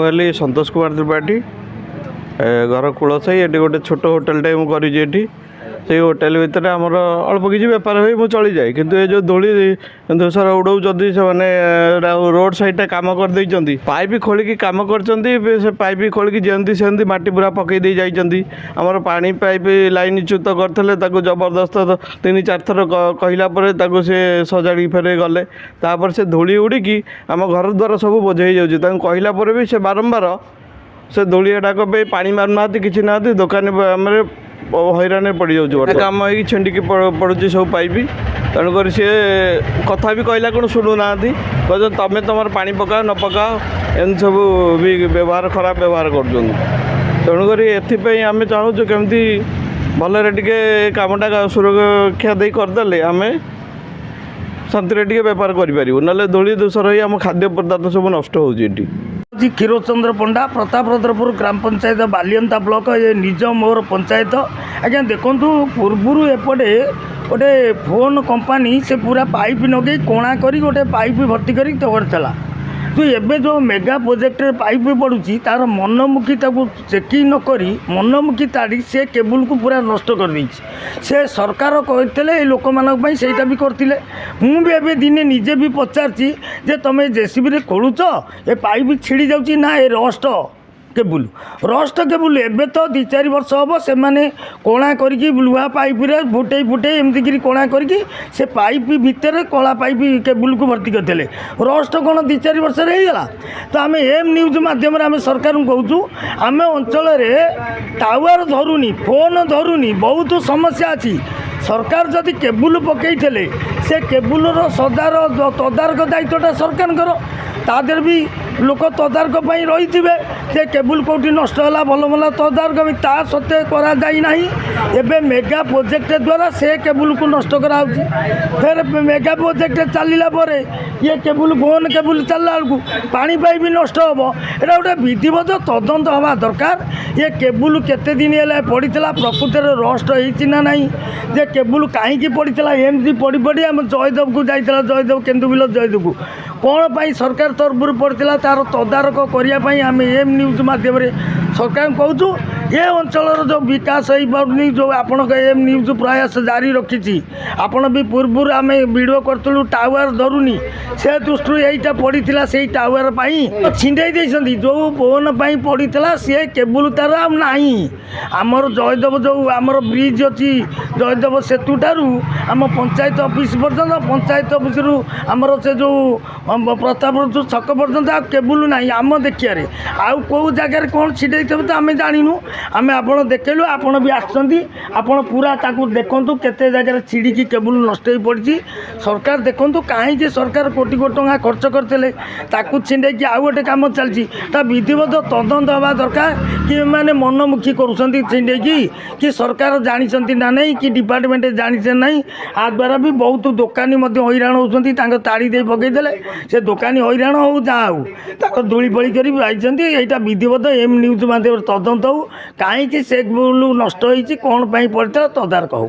Heli Santosh Kumar Tripathi घर कूलसाई ये गोटे छोट होटेलटे मुझे से होटेल भितर आमर अल्प किसी बेपार हो मुझे चली जाए किंतु ये जो धूली धूसर उड़ौ जदि से रोड साइड कम कर पाइप खोलिकी कम कर पाइप खोलिकी जमी सेमती मटी पूरा पकई जामर पानी पाइप लाइन च्युत करते जबरदस्त 3-4 थर कहला से सजाड़ी फेरे गले तापर से धूली उड़ीकी आम घर द्वार सब बोझ हो कहला भी से बारंबार से धूली डाक पानी मारूना कि ना दुकान हैरान पड़ जाऊँ कम हो छेडिकी पड़ुची सब पाइप तेणुक सी कथा भी कहला कौन शुणुना कह तुम तुम पा पकाओ न पकाओ एम सब भी व्यवहार खराब व्यवहार करुणुक एम चाहूँ केमती भलरे टे कमटा सुरक्षा दे करदे आम शांति टे बेपार करूँ ना धूली दूसर हो आम खाद्य पदार्थ सब नष्ट होती क्षीरचंद्र पंडा प्रतापरुद्रपुर ग्राम पंचायत बालियंता ब्लॉक ये निज मोर पंचायत आज्ञा देखु पूर्वर एपटे गोटे फोन कंपनी से पूरा पाइप नगे कोणा करी गोटे पाइप भर्ती करी करता तो एबे जो मेगा प्रोजेक्ट पाइप पड़ुची तार मनमुखी चेकिंग नक मनमुखी ताड़ी से केबुल को पूरा नष्ट कर दी से सरकार कहते लोक मानी सेटा भी करते मुझे दिने निजे भी पचारची जे तुम जेसीबी खोलुच ए पाइप छिड़ी जाऊँगी ना ए रस्ट केबुल केबुल एबे तो 2-4 वर्ष हम से मैंने कोणा करके लुहा पाइप फुटे फुटे एमती कोणा करके से पाइप भितर कला पाइप केबुल को भर्ती करते रस्ट कौन 2-4 वर्ष होगा तो आम एम न्यूज मध्यम आम सरकार कहूँ आम अंचल टावर धरुनी फोन धरुनी बहुत समस्या अच्छी सरकार जदि केबुल पकई से केबुल तदारक दायित्वटा सरकार तादर भी लोक तदारक रही थे केबुल कौटी नष्ट है भल भल तदारक भी ता सत्वे करा एबे मेगा प्रोजेक्ट द्वारा से केबुल को नष्ट करा फिर मेगा प्रोजेक्ट चलला ये केबुल फोन केबुल चलला बेलू पानी पाइप नष्ट हम यहाँ गोटे विधिवत तदंत हवा दरकार ये केबुल केते दिन है पड़ता प्रकृत रस्ट होना ना जे केबुल कहीं पड़ता एमती पड़ पड़ी आम जयदेव को जाइला जयदेव केन्दुबिल जयदेव को कौन पाई सरकार तरफ पड़ता तार तदारक करने आम एम न्यूज मध्यम सरकार कहूँ ये अंचल जो विकास हो पारनी जो आपण एम न्यूज प्रयास जारी रखी आपण भी पूर्व आम वीडियो करूँ टावर धरुनी से दृष्टि यहीटा पड़ा से टावर छिंडे जो फोन पड़ता सी केबुल तार आई आमर जयदेव जो आमर ब्रिज अच्छी जयदेव सेतु ठारू आम पंचायत ऑफिस पर्यटन पंचायत ऑफिस आमर से जो प्रतापरुद्र छक पर्यटन आ केबुल ना आम देखिए आउ कौ जगार कौन छिड़े तो आम जानू आम आपड़ देखलु आपड़ भी आपड़ पूरा ताकू देखु केते जगह छिड़ी केबुल नष्ट हो पड़ी सरकार देखु कहीं सरकार कोटी कोटी टंका खर्च करते ताकू छिंडे आउ गोटे कम चलती विधिवत तदंत हवा दरकार कि मैंने मनमुखी करुँच छिंडे कि सरकार जानी ना नहीं कि डिपार्टमेंट जानी ना आ द्वारा भी बहुत दोकानी हैरान होती ताड़ी दे पकईदे से दोकानी हैरान हो जहाँ हो धूली पड़ी कर यहाँ विधिवत एम न्यूज माध्यम तदंत हो कहीं से नष्ट होती कौन पड़ता तदारक हो।